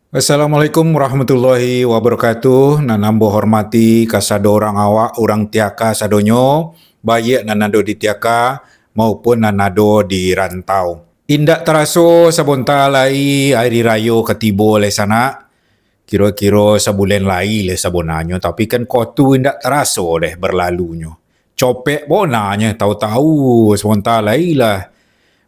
Assalamualaikum warahmatullahi wabarakatuh. Nanambo hormati kasado orang awak, orang tiaka sadonyo, baik nanado di tiaka maupun nanado di rantau. Indak teraso sabonta lai hari rayo ketibo le sana. Kira-kira sebulan lai le sabonanyo, tapi kan kotu indak teraso deh berlalunyo. Copek bonanya tahu-tahu sabonta lai lah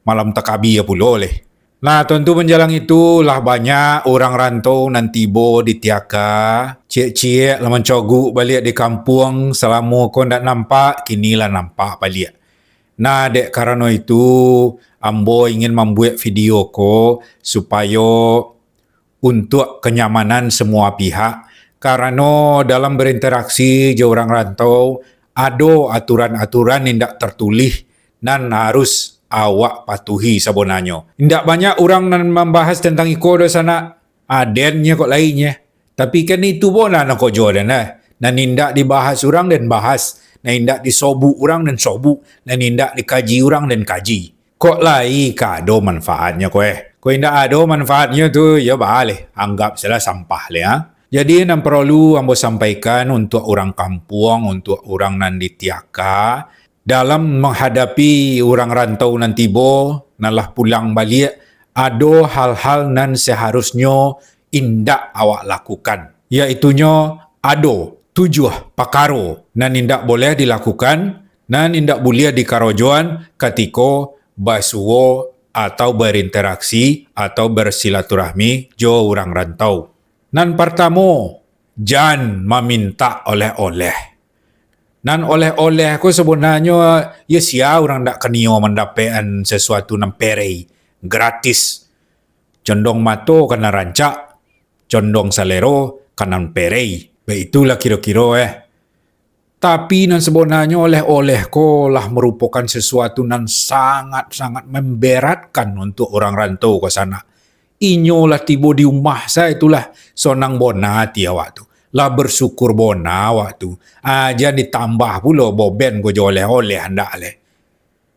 malam takabi ya pulo leh. Nah, tentu menjelang itulah banyak orang rantau nan tibo di tiaka. Cik-cik lah mencoguk balik di kampung selama kau tak nampak, kinilah nampak balik. Nah, dek karena itu, ambo ingin membuat video ko supaya untuk kenyamanan semua pihak. Karena dalam berinteraksi je orang rantau, ada aturan-aturan yang tak tertulis dan harus awak patuhi sebenarnya. Tidak banyak orang yang membahas tentang iko di sana. Adennya kok lainnya. Tapi kan itu pun nak kok Jordan lah. Dan tidak dibahas orang dan bahas. Dan tidak disobuk orang dan sobuk. Dan tidak dikaji orang dan kaji. Kok lain kado manfaatnya kok Kok tidak ada manfaatnya tu, ya boleh. Anggap salah sampah le ha. Jadi yang perlu ambo sampaikan untuk orang kampung, untuk orang nan di tiaka, dalam menghadapi orang rantau nan tibo, nalah pulang balik, ada hal-hal nan seharusnya indak awak lakukan. Iaitunya ada 7 perkara nan indak boleh dilakukan, nan indak boleh dikarojoan ketika basuo atau berinteraksi atau bersilaturahmi jo orang rantau. Nan pertama, jangan meminta oleh-oleh. Dan oleh-oleh aku sebenarnya, ya sia orang tak kenio mendapatkan sesuatu yang perei, gratis. Condong mato kena rancak, condong salero kena perei. Itulah kira-kira Tapi nan sebenarnya oleh-oleh ko lah merupakan sesuatu yang sangat-sangat memberatkan untuk orang rantau ke sana. Inyo lah tiba di rumah saya itulah sonang bona hati awak tu. Lah bersyukur bona waktu. Aja ditambah pula boben ko jo oleh-oleh hendak leh.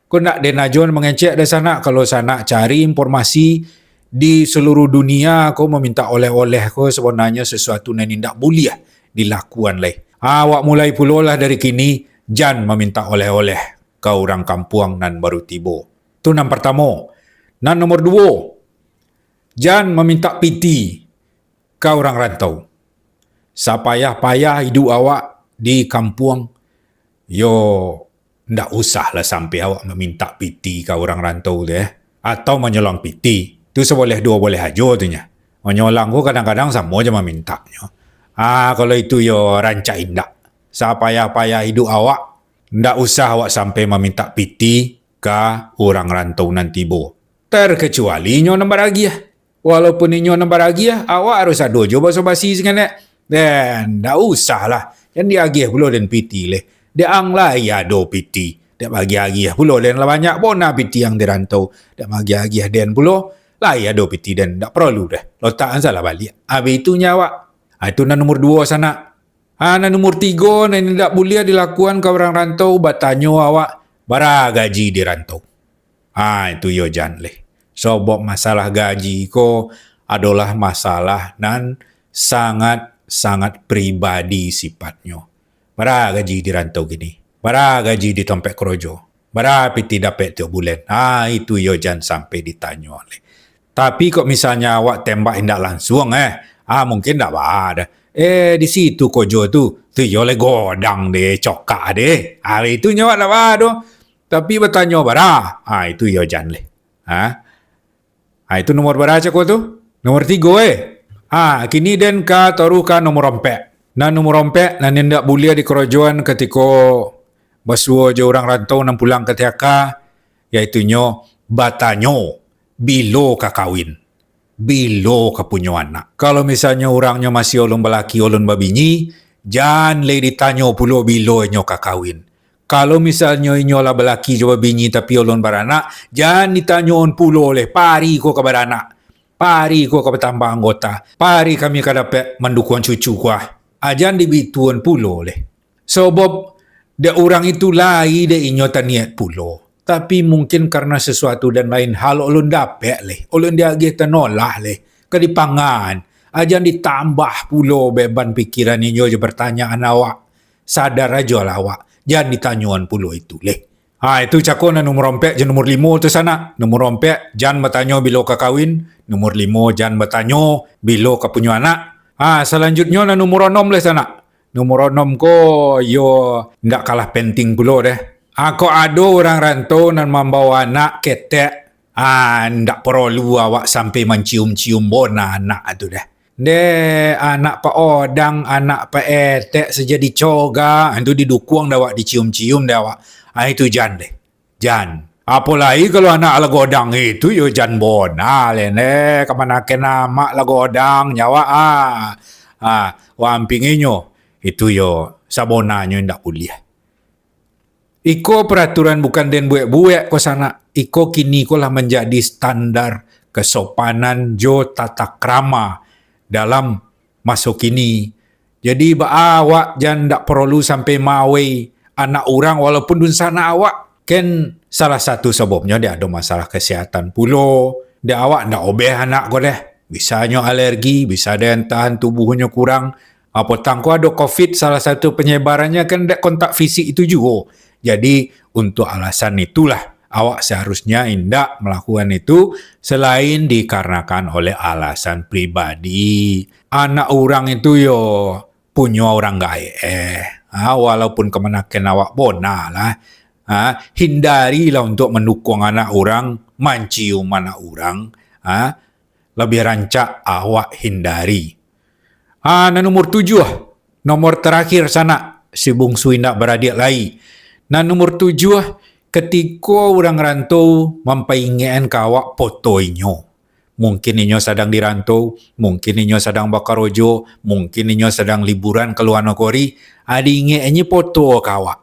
Ko nak denajon mengecek dari sana kalau sana cari informasi di seluruh dunia ko meminta oleh-oleh ko sebenarnya sesuatu yang tidak boleh dilakukan leh. Awak mulai pula lah dari kini jangan meminta oleh-oleh ke orang kampung nan baru tiba. Tu yang pertama. Nan nomor 2. Jangan meminta piti ke orang rantau. Sapayah-payah hidup awak di kampung, yo ndak usah lah sampai awak meminta piti ke orang rantau deh, atau menyolong piti. Tu seboleh dua boleh aja tu nya. Menyolong ko kadang-kadang sama aja memintanya. Kalau itu yo rancak indak. Sapayah-payah hidup awak, ndak usah awak sampai meminta piti ke orang rantau nanti bo. Terkecuali nyo nambah lagi ya. Walaupun nyo nambah lagi ya, awak harus ada jo basa-basi sekarang dan tak usah lah. Yang diagih pula dan piti leh. Dia ang lah ya do piti. Dia bagi-agih pula dan lah banyak bona piti yang dirantau. Dia bagi-agih dan pula lah ya do piti dan tak perlu dah. Letak salah balik. Habis itu nyawa. Itu nomor 2 sana. Nomor 3 yang tidak boleh dilakukan ke orang rantau. Batanyo awak bara gaji dirantau. Itu yo jangan leh. Sebab masalah gaji ko adalah masalah nan sangat pribadi sifatnya. Bara gaji di rantau gini. Bara gaji di tempat kerojo. Bara piti dapat tiap bulan. Itu yo jangan sampai ditanya oleh. Tapi kok misalnya awak tembak indak langsung mungkin tak ada. Di situ kojo tu yo le godang deh, cokak deh. Itu nyawa tak ada. Tapi bertanya bara. Itu yo jangan leh. Itu nomor berapa kau tu? Nomor 3 kini den ka taruhkan nomor rompek. Nah nomor rompek nan tidak boleh dikerojoan ketika basuo je orang rantau nan pulang ke tiaka, iaitunya batanyo bilo ka kawin. Bilo ka punya anak. Kalau misalnya orangnya masih ulun belaki ulun babini, jangan le ditanyo pulo bilo nyo ka kawin. Kalau misalnya inyo lah belaki je babini tapi ulun beranak, jangan ditanyoon pulo oleh pari ko ka beranak. Pari ko ka bertambah anggota. Pari kami ka dapat mendukung cucu ko. Jangan dibituan pulo leh. Sebab dia orang itu lai dia inyo taniat pulo. Tapi mungkin karena sesuatu dan lain hal ulun dapat leh. Ulun diagih tenolak leh. Kedipangan. Ajan ditambah pulo beban pikiran inyo je pertanyaan awak. Sadar aja lah awak. Jangan ditanyuan pulo itu leh. Itu cako na nomor rompek je nomor 5 tu sana. Nomor rompek jangan bertanya bila ka kawin. Nomor 5 jangan bertanya bila ka punya anak. Selanjutnya na nomor 6 leh sana. Nomor 6 ko yo ndak kalah penting pulo deh. Ako ada orang rantau nan membawa anak ketek. Ndak perlu awak sampai mencium-cium bona anak tu deh. Anak pa odang, anak pa etek saja dicoga, itu didukung dah awak, dicium-cium dah awak. Itu jan deh. Jan. Apalagi kalau anak lagodang itu yo jan bona le kemana nama lagodang nyawa wampinginyo itu yo sabonanyo ndak boleh. Iko peraturan bukan den buek-buek ko sana. Iko kini ko lah menjadi standar kesopanan jo tata krama dalam masa kini. Jadi awak jangan ndak perlu sampai mawe anak orang walaupun dun sana awak kan salah satu sebabnya dia ada masalah kesihatan pulo. Dia awak ndak obeh anak ko deh. Bisanya alergi, bisa dia tahan tubuhnya kurang. Potang ko ada COVID, salah satu penyebarannya kan ndak kontak fisik itu juga. Jadi untuk alasan itulah awak seharusnya indak melakukan itu selain dikarenakan oleh alasan pribadi. Anak orang itu yo punya orang gae. Walaupun kemenakan awak bona lah. Hindarilah untuk mendukung anak orang, mencium anak orang. Lebih rancak awak hindari. Nomor 7, nomor terakhir sana si bungsu indak beradik lai. Nomor 7, ketika orang rantau mempengen kawak foto inyo. Mungkin inyo sedang dirantau, mungkin inyo sedang bakarojo, mungkin inyo sedang liburan ke luar negeri, inyo foto kawak.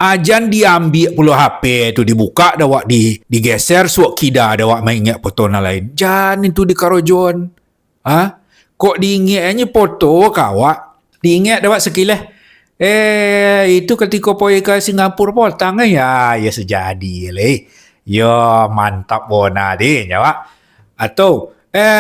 Ajan diambil puluh HP tu dibuka dawak digeser suak kida dawak maingat foto na lain. Jan itu di karojon. Kok diingatnya foto kawak? Diingat dawak sekilas. Itu ketika pergi ke Singapura potang ya sejadi leh. Ya mantap bona deh nyawa. Atau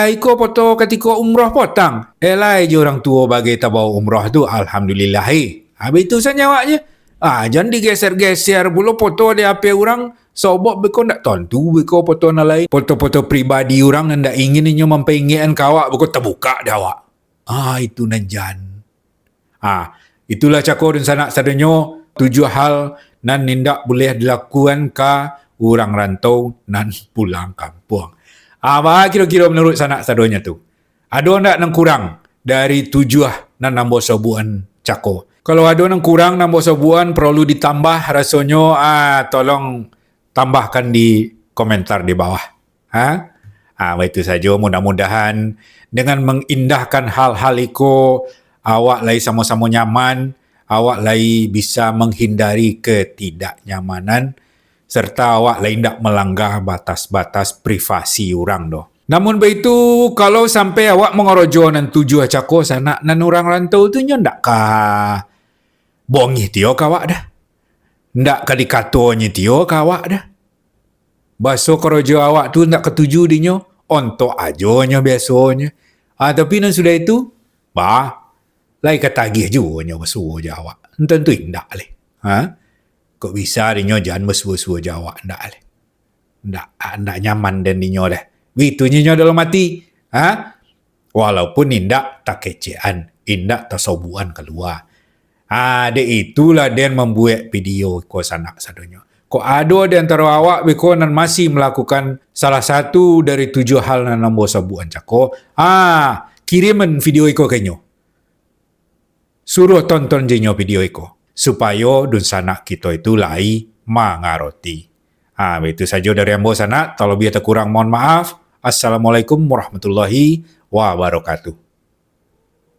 iko foto ketika umrah potang. Lai je orang tua bagi tabau umrah tu alhamdulillah. Habis itu saya nyawaknya. Jangan digeser-geser pula foto di HP orang. Sebab beko ndak tentu beko foto na lain. Foto-foto pribadi orang ndak ingin inyo mempengen kawak beko terbuka dawak. Itu nanjan. Itulah cakor dan sanak sadanyo 7 hal nan nindak boleh dilakukan ka orang rantau nan pulang kampung. Kira-kira menurut sanak sadanyo tu. Ada ndak nang kurang dari 7 nan nambah sebuan cakor. Kalau ada nang kurang nambah sebuan perlu ditambah rasonyo tolong tambahkan di komentar di bawah. Itu saja mudah-mudahan dengan mengindahkan hal-hal iko awak lai sama-sama nyaman, awak lai bisa menghindari ketidaknyamanan serta awak lai tidak melanggar batas-batas privasi orang doh. Namun begitu kalau sampai awak mengorojo nan 7 cako sana nan orang rantau tu nyo ndak ka bongi tio kawak dah. Ndak ka dikatonya tio kawak dah. Baso korojo awak tu ndak ketuju dinyo, ontok ajonya biasanya. Tapi nan sudah itu, lai ketagih juga nyo bersuah Jawa. Tentu indak leh. Kok bisa dinyo jangan bersuah-suah Jawa ndak leh. Ndak nyaman dan dinyo leh. Begitu nyo dalam mati. Walaupun indak tak kecean, indak tasobuan keluar. Itulah dan membuat video ko sanak sadonyo. Kok ada di antara awak beko nan masih melakukan salah satu dari 7 hal nan nambo sabuan cako. Kiriman video iko kenyo. Suruh tonton jenyo video iko supaya dun sanak kita itu lai mangaroti. Itu saja dari ambo sanak. Kalau biar terkurang mohon maaf. Assalamualaikum warahmatullahi wabarakatuh.